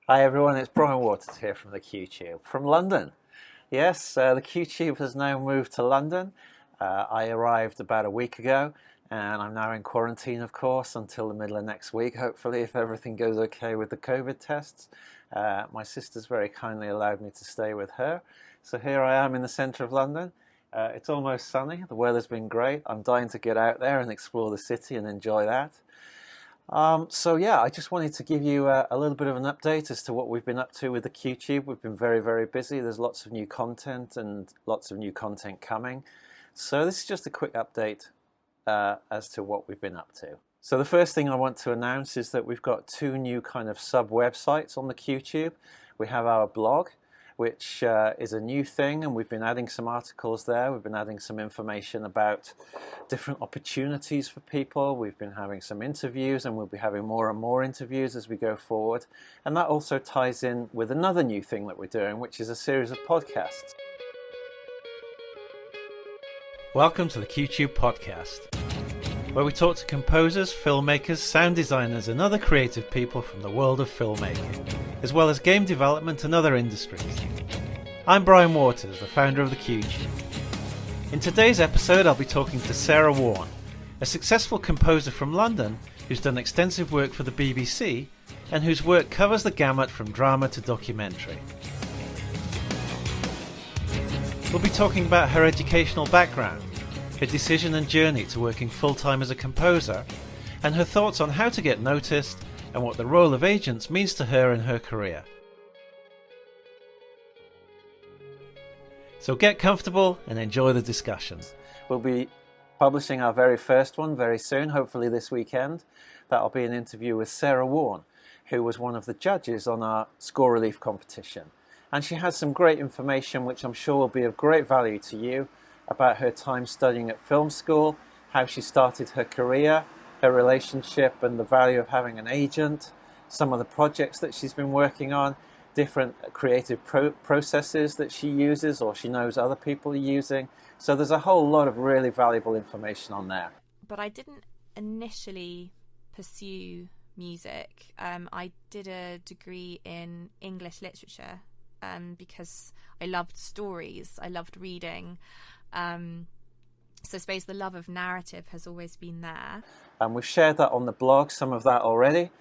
Hi everyone, it's Brian Waters here from the QTube, from London. Yes, the QTube has now moved to London. I arrived about a week ago and I'm now in quarantine, of course, until the middle of next week, hopefully, if everything goes okay with the COVID tests. My sister's very kindly allowed me to stay with her. So here I am in the centre of London. It's almost sunny, the weather's been great. I'm dying to get out there and explore the city and enjoy that. So yeah, I just wanted to give you a little bit of an update as to what we've been up to with the QTube. We've been very, very busy. There's lots of new content and lots of new content coming. So this is just a quick update as to what we've been up to. So the first thing I want to announce is that we've got two new kind of sub-websites on the QTube. We have our blog, which is a new thing, and we've been adding some articles there. We've been adding some information about different opportunities for people. We've been having some interviews, and we'll be having more and more interviews as we go forward. And that also ties in with another new thing that we're doing, which is a series of podcasts. Welcome to the QTube podcast, where we talk to composers, filmmakers, sound designers and other creative people from the world of filmmaking, as well as game development and other industries. I'm Brian Waters, the founder of the QTube. In today's episode I'll be talking to Sarah Warne, a successful composer from London who's done extensive work for the BBC and whose work covers the gamut from drama to documentary. We'll be talking about her educational background, her decision and journey to working full-time as a composer, and her thoughts on how to get noticed and what the role of agents means to her in her career. So get comfortable and enjoy the discussion. We'll be publishing our very first one very soon, hopefully this weekend. That'll be an interview with Sarah Warne, who was one of the judges on our score relief competition. And she has some great information which I'm sure will be of great value to you about her time studying at film school, how she started her career, her relationship and the value of having an agent, some of the projects that she's been working on, different creative processes that she uses or she knows other people are using. So there's a whole lot of really valuable information on there. But I didn't initially pursue music. I did a degree in English literature because I loved stories, I loved reading. So I suppose the love of narrative has always been there. And we've shared that on the blog, some of that already.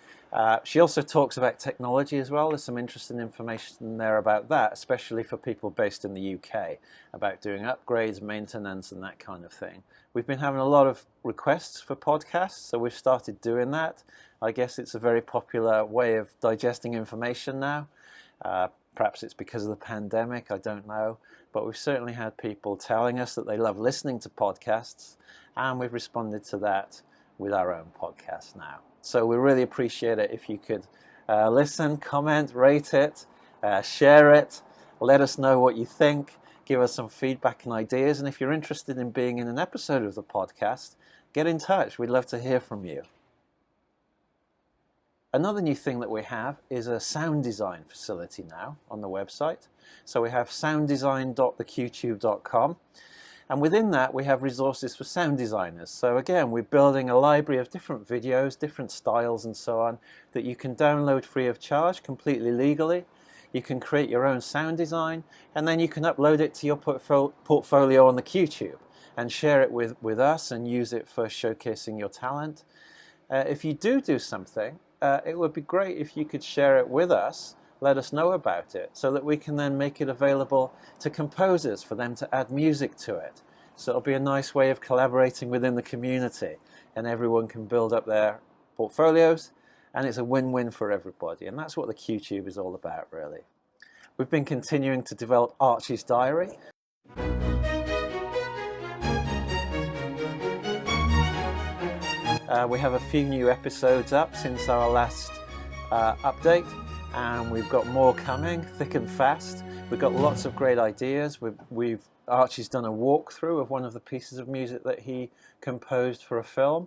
She also talks about technology as well. There's some interesting information there about that, especially for people based in the UK, about doing upgrades, maintenance and that kind of thing. We've been having a lot of requests for podcasts, so we've started doing that. I guess it's a very popular way of digesting information now. Perhaps it's because of the pandemic, I don't know. But we've certainly had people telling us that they love listening to podcasts, and we've responded to that with our own podcast now. So we really appreciate it if you could listen, comment, rate it, share it, let us know what you think, give us some feedback and ideas, and if you're interested in being in an episode of the podcast, get in touch. We'd love to hear from you. Another new thing that we have is a sound design facility now on the website. So we have sounddesign.theqtube.com, and within that we have resources for sound designers. So again, we're building a library of different videos, different styles and so on that you can download free of charge, completely legally. You can create your own sound design, and then you can upload it to your portfolio on the QTube and share it with us and use it for showcasing your talent. If you do something, it would be great if you could share it with us, let us know about it, so that we can then make it available to composers for them to add music to it. So it'll be a nice way of collaborating within the community, and everyone can build up their portfolios, and it's a win-win for everybody, and that's what the QTube is all about, really. We've been continuing to develop Archie's Diary. We have a few new episodes up since our last update, and we've got more coming, thick and fast. We've got lots of great ideas. Archie's done a walkthrough of one of the pieces of music that he composed for a film.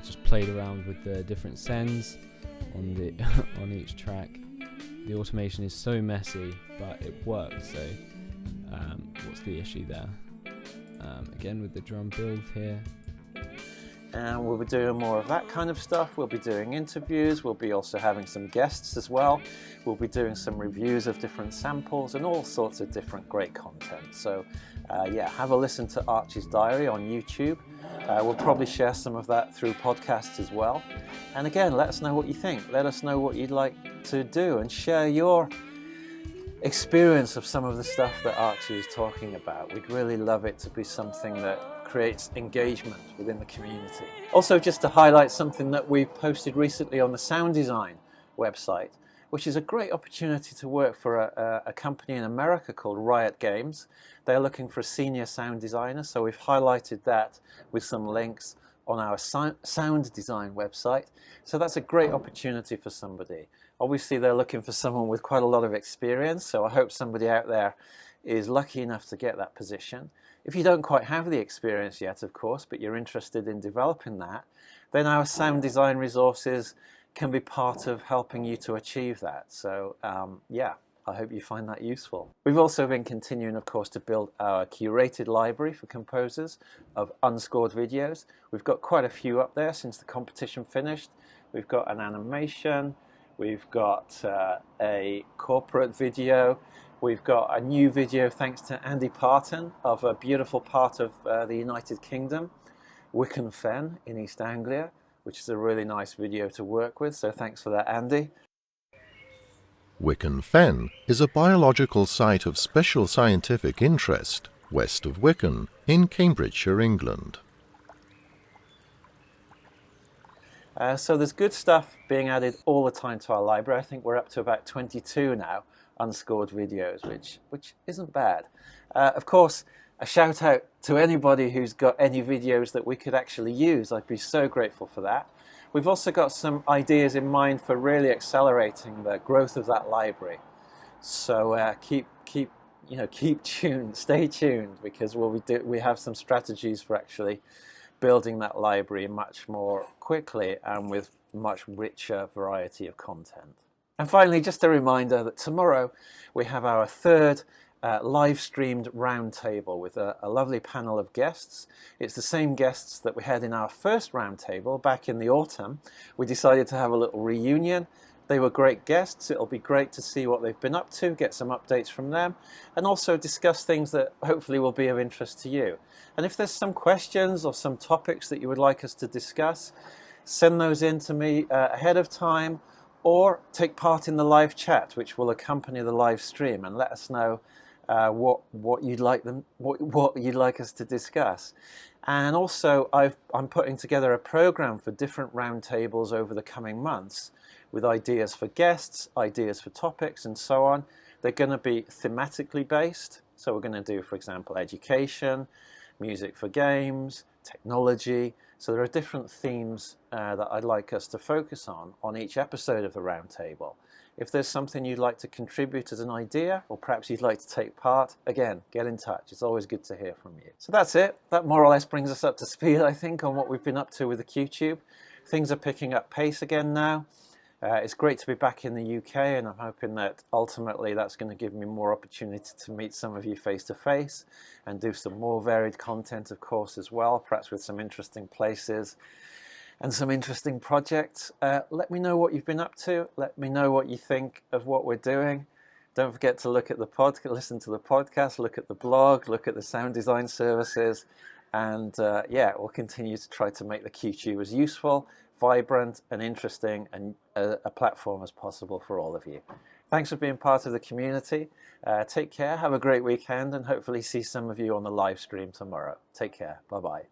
I just played around with the different sends on the on each track. The automation is so messy, but it works. So what's the issue there? Again with the drum build here. And we'll be doing more of that kind of stuff. We'll be doing interviews. We'll be also having some guests as well. We'll be doing some reviews of different samples and all sorts of different great content. So yeah, have a listen to Archie's Diary on YouTube. We'll probably share some of that through podcasts as well. And again, let us know what you think. Let us know what you'd like to do and share your experience of some of the stuff that Archie is talking about. We'd really love it to be something that creates engagement within the community. Also, just to highlight something that we've posted recently on the sound design website, which is a great opportunity to work for a company in America called Riot Games. They're looking for a senior sound designer, so we've highlighted that with some links on our sound design website. So that's a great opportunity for somebody. Obviously, they're looking for someone with quite a lot of experience, so I hope somebody out there is lucky enough to get that position. If you don't quite have the experience yet, of course, but you're interested in developing that, then our sound design resources can be part of helping you to achieve that. So yeah, I hope you find that useful. We've also been continuing, of course, to build our curated library for composers of unscored videos. We've got quite a few up there since the competition finished. We've got an animation, we've got a corporate video, we've got a new video thanks to Andy Parton of a beautiful part of the United Kingdom, Wicken Fen in East Anglia, which is a really nice video to work with, so thanks for that, Andy. Wicken Fen is a biological site of special scientific interest west of Wicken in Cambridgeshire, England. So there's good stuff being added all the time to our library. I think we're up to about 22 now, unscored videos, which isn't bad. Of course, a shout out to anybody who's got any videos that we could actually use. I'd be so grateful for that. We've also got some ideas in mind for really accelerating the growth of that library. So keep tuned, stay tuned, because we have some strategies for actually building that library much more quickly and with much richer variety of content. And finally, just a reminder that tomorrow we have our third live streamed roundtable with a lovely panel of guests. It's the same guests that we had in our first roundtable back in the autumn. We decided to have a little reunion. They were great guests. It'll be great to see what they've been up to, get some updates from them, and also discuss things that hopefully will be of interest to you. And if there's some questions or some topics that you would like us to discuss, send those in to me ahead of time, or take part in the live chat, which will accompany the live stream, and let us know what you'd like us to discuss. And also, I'm putting together a program for different roundtables over the coming months, with ideas for guests, ideas for topics, and so on. They're going to be thematically based. So we're going to do, for example, education, music for games, technology. So there are different themes that I'd like us to focus on each episode of the roundtable. If there's something you'd like to contribute as an idea, or perhaps you'd like to take part, again, get in touch. It's always good to hear from you. So that's it. That more or less brings us up to speed, I think, on what we've been up to with the QTube. Things are picking up pace again now. It's great to be back in the UK, and I'm hoping that ultimately that's going to give me more opportunity to meet some of you face to face and do some more varied content, of course, as well, perhaps with some interesting places and some interesting projects. Let me know what you've been up to. Let me know what you think of what we're doing. Don't forget to look at the podcast, listen to the podcast, look at the blog, look at the sound design services, and yeah, we'll continue to try to make the QTube as useful, vibrant and interesting and a platform as possible for all of you. Thanks for being part of the community. Take care, have a great weekend, and hopefully see some of you on the live stream tomorrow. Take care. Bye-bye.